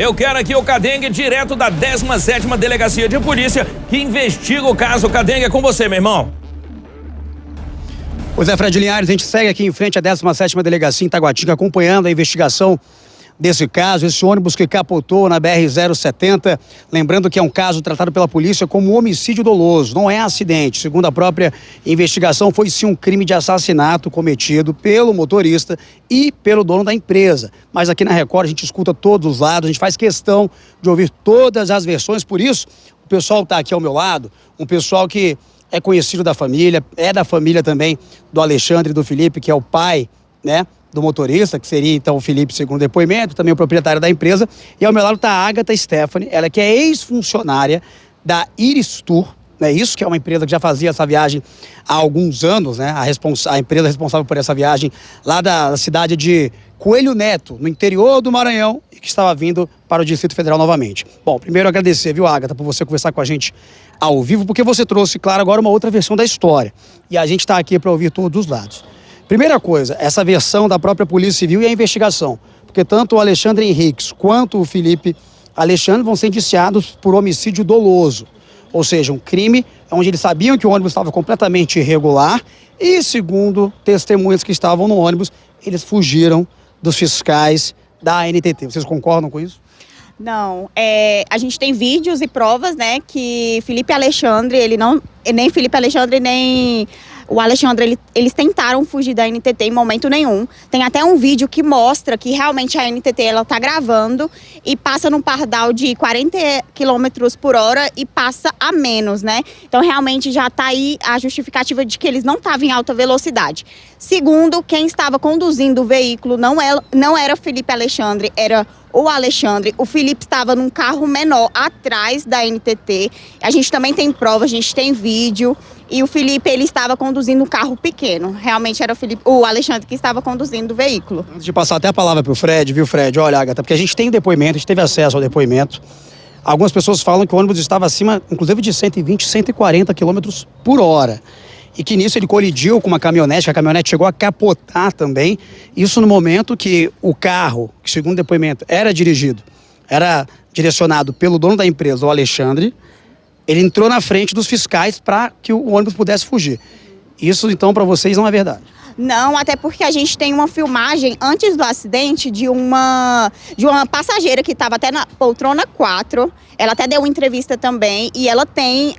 Eu quero aqui o Cadengue, direto da 17ª Delegacia de Polícia, que investiga o caso. Cadengue, é com você, meu irmão. Pois é, Fred Linhares, a gente segue aqui em frente à 17ª Delegacia em Taguatinga, acompanhando a investigação desse caso, esse ônibus que capotou na BR-070. Lembrando que é um caso tratado pela polícia como homicídio doloso, não é acidente. Segundo a própria investigação, foi sim um crime de assassinato cometido pelo motorista e pelo dono da empresa. Mas aqui na Record a gente escuta todos os lados, a gente faz questão de ouvir todas as versões. Por isso, o pessoal está aqui ao meu lado, um pessoal que é conhecido da família, é da família também do Alexandre e do Felipe, que é o pai, né, do motorista, que seria então o Felipe, segundo o depoimento, também o proprietário da empresa. E ao meu lado está a Agatha Stephanie, ela que é ex-funcionária da Iris Tour, né? Isso que é uma empresa que já fazia essa viagem há alguns anos, né? A empresa responsável por essa viagem lá da cidade de Coelho Neto, no interior do Maranhão, e que estava vindo para o Distrito Federal novamente. Bom, primeiro agradecer, viu, Agatha, por você conversar com a gente ao vivo, porque você trouxe, claro, agora uma outra versão da história. E a gente está aqui para ouvir todos os lados. Primeira coisa, essa versão da própria Polícia Civil e a investigação, porque tanto o Alexandre Henriques quanto o Felipe Alexandre vão ser indiciados por homicídio doloso, ou seja, um crime onde eles sabiam que o ônibus estava completamente irregular e, segundo testemunhas que estavam no ônibus, eles fugiram dos fiscais da ANTT. Vocês concordam com isso? Não, a gente tem vídeos e provas, né, que Felipe Alexandre, nem Felipe Alexandre, nem o Alexandre, eles tentaram fugir da ANTT em momento nenhum. Tem até um vídeo que mostra que realmente a ANTT, ela tá gravando e passa num pardal de 40 km/h e passa a menos, né? Então, realmente, já tá aí a justificativa de que eles não estavam em alta velocidade. Segundo, quem estava conduzindo o veículo não era Felipe Alexandre, era o Alexandre. O Felipe estava num carro menor atrás da ANTT. A gente também tem prova, a gente tem vídeo. E o Felipe, ele estava conduzindo um carro pequeno. Realmente era o Alexandre que estava conduzindo o veículo. Antes de passar até a palavra para o Fred, viu, Fred? Olha, Agatha, porque a gente tem depoimento, a gente teve acesso ao depoimento. Algumas pessoas falam que o ônibus estava acima, inclusive, de 120, 140 km/h. E que nisso ele colidiu com uma caminhonete, que a caminhonete chegou a capotar também. Isso no momento que o carro, que segundo o depoimento era direcionado pelo dono da empresa, o Alexandre, ele entrou na frente dos fiscais para que o ônibus pudesse fugir. Isso, então, para vocês não é verdade? Não, até porque a gente tem uma filmagem antes do acidente de uma passageira que estava até na poltrona 4. Ela até deu uma entrevista também e ela tem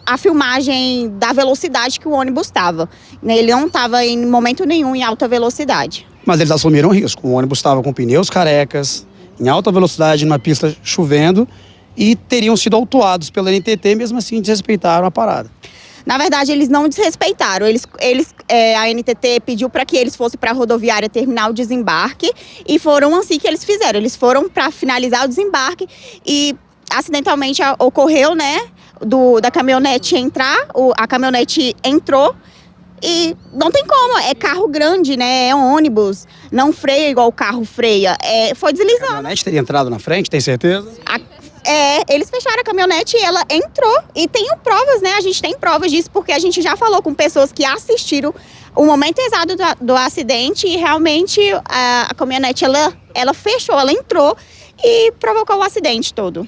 a filmagem da velocidade que o ônibus estava. Ele não estava em momento nenhum em alta velocidade. Mas eles assumiram o risco. O ônibus estava com pneus carecas, em alta velocidade, numa pista chovendo, e teriam sido autuados pela ANTT, mesmo assim desrespeitaram a parada. Na verdade, eles não desrespeitaram. A ANTT pediu para que eles fossem para a rodoviária terminar o desembarque e foram assim que eles fizeram. Eles foram para finalizar o desembarque e acidentalmente ocorreu, né, da caminhonete entrar. A caminhonete entrou e não tem como. É carro grande, né? É um ônibus. Não freia igual o carro freia. Foi deslizando. A caminhonete teria entrado na frente, tem certeza? Eles fecharam a caminhonete e ela entrou. E tem provas, né? A gente tem provas disso, porque a gente já falou com pessoas que assistiram o momento exato do acidente e realmente a caminhonete, ela fechou, ela entrou e provocou o acidente todo.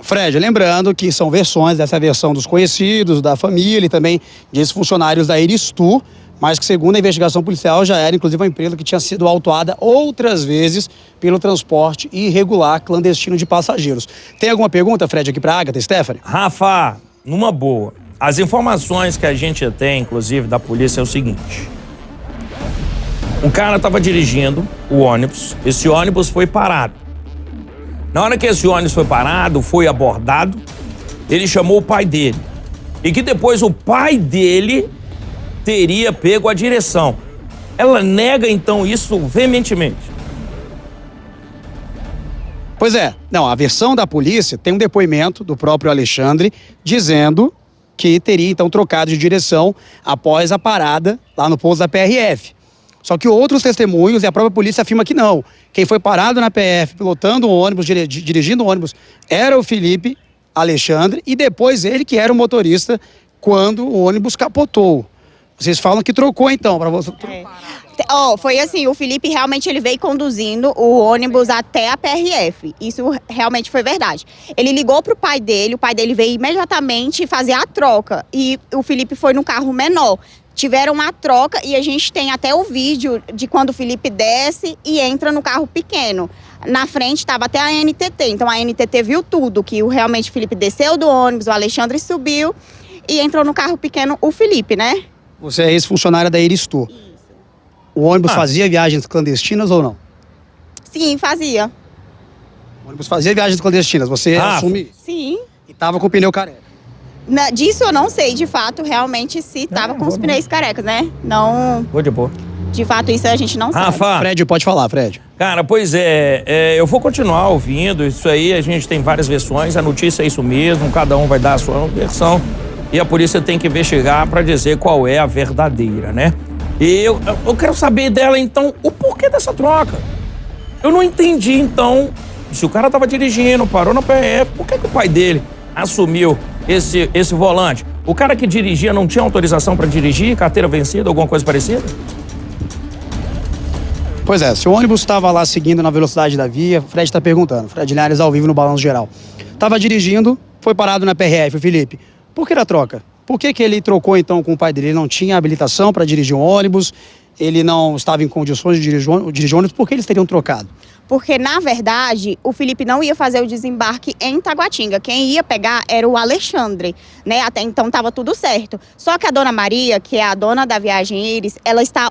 Fred, lembrando que são versões, dessa versão dos conhecidos, da família e também de funcionários da Iris Tour, mas que, segundo a investigação policial, já era inclusive uma empresa que tinha sido autuada outras vezes pelo transporte irregular clandestino de passageiros. Tem alguma pergunta, Fred, aqui para a Agatha Stephanie? Rafa, numa boa, as informações que a gente tem, inclusive, da polícia é o seguinte. Um cara estava dirigindo o ônibus, esse ônibus foi parado. Na hora que esse ônibus foi parado, foi abordado, ele chamou o pai dele. E que depois o pai dele teria pego a direção. Ela nega, então, isso veementemente. Pois é. Não, a versão da polícia tem um depoimento do próprio Alexandre dizendo que teria, então, trocado de direção após a parada lá no posto da PRF. Só que outros testemunhos e a própria polícia afirma que não. Quem foi parado na PF, pilotando o ônibus, dirigindo o ônibus, era o Felipe Alexandre e depois ele que era o motorista quando o ônibus capotou. Vocês falam que trocou, então, para você. Foi assim, o Felipe realmente ele veio conduzindo o ônibus até a PRF. Isso realmente foi verdade. Ele ligou pro pai dele, o pai dele veio imediatamente fazer a troca. E o Felipe foi no carro menor. Tiveram uma troca e a gente tem até o vídeo de quando o Felipe desce e entra no carro pequeno. Na frente estava até a NTT, então a NTT viu tudo, que realmente o Felipe desceu do ônibus, o Alexandre subiu e entrou no carro pequeno o Felipe, né? Você é ex-funcionária da Iristur. O ônibus fazia viagens clandestinas ou não? Sim, fazia. O ônibus fazia viagens clandestinas, você assume? Sim. E tava com o pneu careca? Disso eu não sei, de fato, realmente, se tava com os pneus carecas, né? Não... Vou de boa. De fato, isso a gente não sabe. Rafa. Fred, pode falar, Fred. Cara, pois eu vou continuar ouvindo isso aí, a gente tem várias versões, a notícia é isso mesmo, cada um vai dar a sua versão e a polícia tem que investigar para dizer qual é a verdadeira, né? E eu quero saber dela, então, o porquê dessa troca. Eu não entendi, então, se o cara tava dirigindo, parou na PF, por que o pai dele assumiu esse volante? O cara que dirigia não tinha autorização para dirigir, carteira vencida, alguma coisa parecida? Pois é, se o ônibus estava lá seguindo na velocidade da via, o Fred está perguntando. Fred Linhares ao vivo no Balanço Geral. Estava dirigindo, foi parado na PRF, o Felipe. Por que a troca? Por que ele trocou então com o pai dele? Ele não tinha habilitação para dirigir um ônibus, ele não estava em condições de dirigir ônibus, por que eles teriam trocado? Porque, na verdade, o Felipe não ia fazer o desembarque em Taguatinga. Quem ia pegar era o Alexandre, né? Até então estava tudo certo. Só que a dona Maria, que é a dona da Viagem Iris, ela está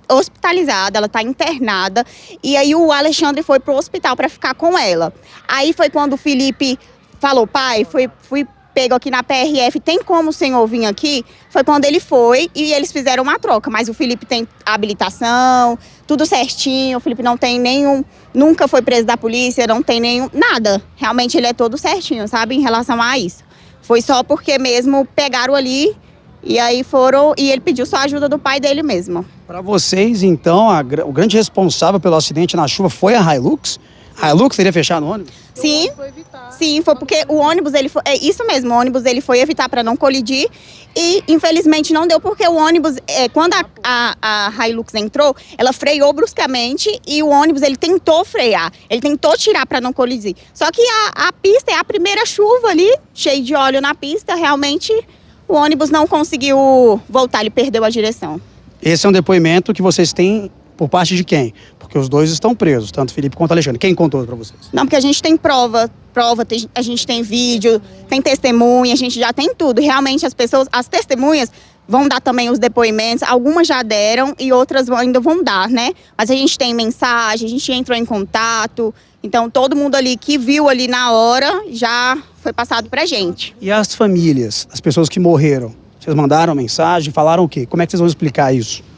hospitalizada, ela está internada. E aí o Alexandre foi pro hospital para ficar com ela. Aí foi quando o Felipe falou, pai, fui pego aqui na PRF, tem como o senhor vir aqui? Foi quando ele foi e eles fizeram uma troca, mas o Felipe tem habilitação, tudo certinho, o Felipe não tem nenhum, nunca foi preso da polícia, não tem nenhum, nada. Realmente ele é todo certinho, sabe, em relação a isso. Foi só porque mesmo pegaram ali e aí foram, e ele pediu só a ajuda do pai dele mesmo. Para vocês, então, o grande responsável pelo acidente na chuva foi a Hilux? A Hilux teria fechado o ônibus? Sim, foi porque o ônibus, ele foi, isso mesmo, o ônibus ele foi evitar para não colidir e infelizmente não deu porque o ônibus, quando a Hilux entrou, ela freou bruscamente e o ônibus ele tentou frear, ele tentou tirar para não colidir. Só que a pista é a primeira chuva ali, cheio de óleo na pista, realmente o ônibus não conseguiu voltar, ele perdeu a direção. Esse é um depoimento que vocês têm por parte de quem? Porque os dois estão presos, tanto Felipe quanto Alexandre. Quem contou para vocês? Não, porque a gente tem prova, a gente tem vídeo, tem testemunha, a gente já tem tudo. Realmente as testemunhas vão dar também os depoimentos, algumas já deram e outras ainda vão dar, né? Mas a gente tem mensagem, a gente entrou em contato, então todo mundo ali que viu ali na hora já foi passado pra gente. E as famílias, as pessoas que morreram, vocês mandaram mensagem, falaram o quê? Como é que vocês vão explicar isso?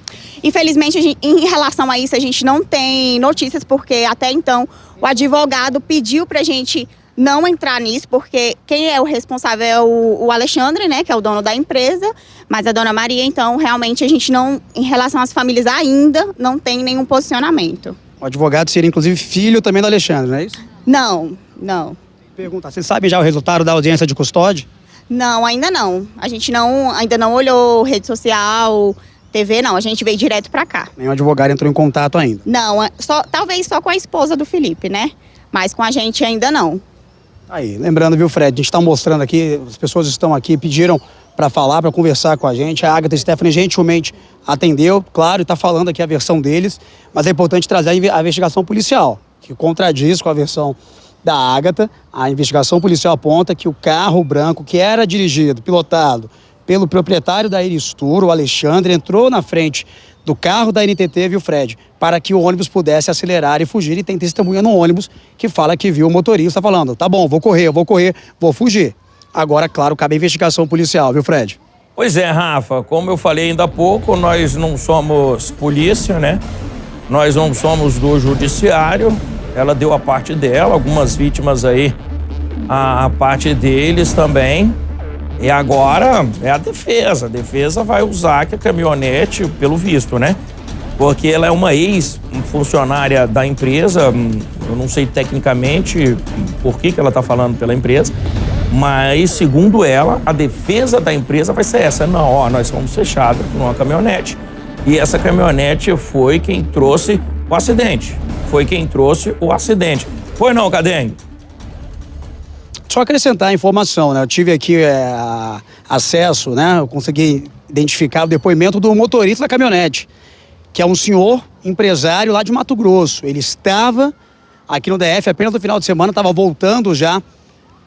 Infelizmente, em relação a isso, a gente não tem notícias, porque até então o advogado pediu pra gente não entrar nisso, porque quem é o responsável é o Alexandre, né, que é o dono da empresa, mas a dona Maria, então, realmente a gente não, em relação às famílias ainda, não tem nenhum posicionamento. O advogado seria, inclusive, filho também do Alexandre, não é isso? Não. Pergunta, vocês sabem já o resultado da audiência de custódia? Não, ainda não. A gente ainda não olhou rede social, TV, não. A gente veio direto pra cá. Nenhum advogado entrou em contato ainda? Não, talvez só com a esposa do Felipe, né? Mas com a gente ainda não. Aí, lembrando, viu, Fred, a gente está mostrando aqui, as pessoas estão aqui, pediram para falar, para conversar com a gente. A Agatha Stephanie gentilmente atendeu, claro, e está falando aqui a versão deles, mas é importante trazer a investigação policial, que contradiz com a versão da Agatha. A investigação policial aponta que o carro branco, que era dirigido, pilotado pelo proprietário da Iristur, o Alexandre, entrou na frente do carro da NTT, viu, Fred, para que o ônibus pudesse acelerar e fugir. E tem testemunha no ônibus que fala que viu o motorista falando, tá bom, vou correr, vou fugir. Agora, claro, cabe a investigação policial, viu, Fred? Pois é, Rafa, como eu falei ainda há pouco, nós não somos polícia, né? Nós não somos do judiciário. Ela deu a parte dela, algumas vítimas aí, a parte deles também. E agora é a defesa. A defesa vai usar que a caminhonete, pelo visto, né? Porque ela é uma ex-funcionária da empresa. Eu não sei tecnicamente por que ela tá falando pela empresa. Mas, segundo ela, a defesa da empresa vai ser essa. Não, nós fomos fechados por uma caminhonete. E essa caminhonete foi quem trouxe o acidente. Foi quem trouxe o acidente. Foi não, Cadengue? Só acrescentar a informação, né? Eu tive aqui acesso, né? Eu consegui identificar o depoimento do motorista da caminhonete, que é um senhor empresário lá de Mato Grosso. Ele estava aqui no DF apenas no final de semana, estava voltando já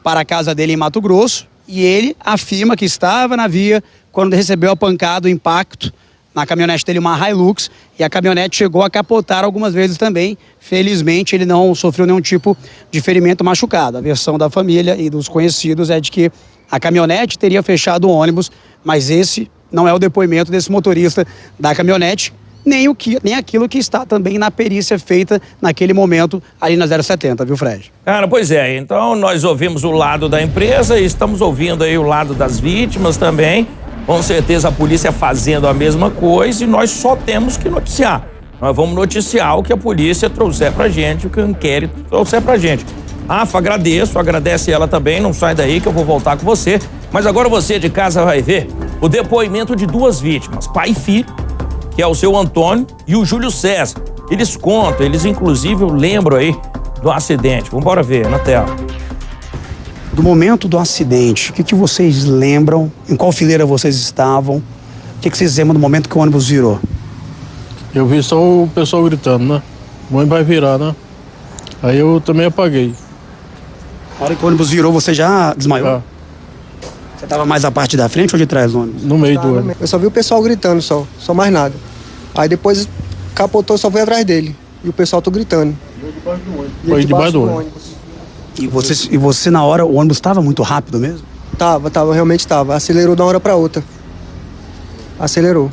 para a casa dele em Mato Grosso, e ele afirma que estava na via quando recebeu a pancada, o impacto na caminhonete dele, uma Hilux, e a caminhonete chegou a capotar algumas vezes também. Felizmente, ele não sofreu nenhum tipo de ferimento machucado. A versão da família e dos conhecidos é de que a caminhonete teria fechado o ônibus, mas esse não é o depoimento desse motorista da caminhonete, nem aquilo que está também na perícia feita naquele momento ali na 070, viu, Fred? Cara, pois é, então nós ouvimos o lado da empresa e estamos ouvindo aí o lado das vítimas também. Com certeza a polícia fazendo a mesma coisa e nós só temos que noticiar. Nós vamos noticiar o que a polícia trouxer pra gente, o que o inquérito trouxer pra gente. Rafa, agradece ela também, não sai daí que eu vou voltar com você. Mas agora você de casa vai ver o depoimento de duas vítimas, pai e filho, que é o seu Antônio e o Júlio César. Eles contam, eles inclusive lembram aí do acidente. Vamos embora ver na tela. Do momento do acidente, o que vocês lembram? Em qual fileira vocês estavam? O que vocês lembram do momento que o ônibus virou? Eu vi só o pessoal gritando, né? Mãe vai virar, né? Aí eu também apaguei. Na hora que o ônibus virou, você já desmaiou? Ah, Você estava mais à parte da frente ou de trás do ônibus? no meio do ônibus. Eu só vi o pessoal gritando, só mais nada. Aí depois capotou, só fui atrás dele. E o pessoal tô gritando. E Foi debaixo do ônibus. E você na hora, o ônibus estava muito rápido mesmo? Realmente tava. Acelerou de uma hora pra outra. Acelerou.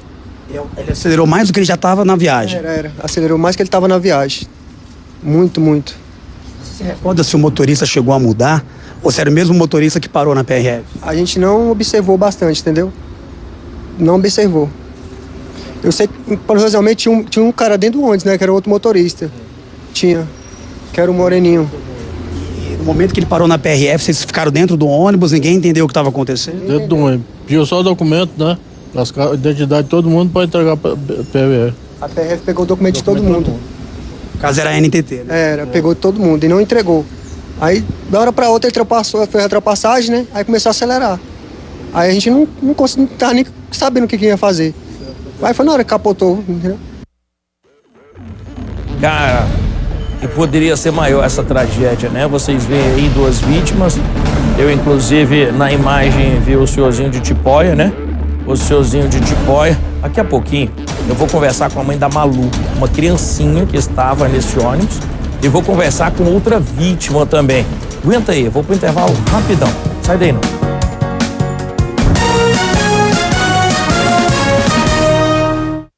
Ele acelerou mais do que ele já estava na viagem. Era. Acelerou mais que ele tava na viagem. Muito, muito. Você recorda se o motorista chegou a mudar? Ou se era o mesmo motorista que parou na PRF? A gente não observou bastante, entendeu? Não observou. Eu sei que, provavelmente, tinha um cara dentro do ônibus, né? Que era outro motorista. Tinha. Que era o moreninho. E no momento que ele parou na PRF, vocês ficaram dentro do ônibus, ninguém entendeu o que estava acontecendo? Dentro do ônibus. Pediu só o documento, né? A identidade de todo mundo para entregar para PRF. A PRF pegou o documento de todo mundo. O caso era a NTT, né? Era, pegou de todo mundo e não entregou. Aí, da hora pra outra, ele fez a ultrapassagem, né? Aí começou a acelerar. Aí a gente não tava nem sabendo o que ia fazer. Aí foi na hora que capotou, entendeu? Cara, e poderia ser maior essa tragédia, né? Vocês veem aí duas vítimas. Eu, inclusive, na imagem vi o senhorzinho de Tipóia, né? O senhorzinho de Tipóia. Daqui a pouquinho eu vou conversar com a mãe da Malu, uma criancinha que estava nesse ônibus, e vou conversar com outra vítima também. Aguenta aí, eu vou pro intervalo rapidão. Sai daí não.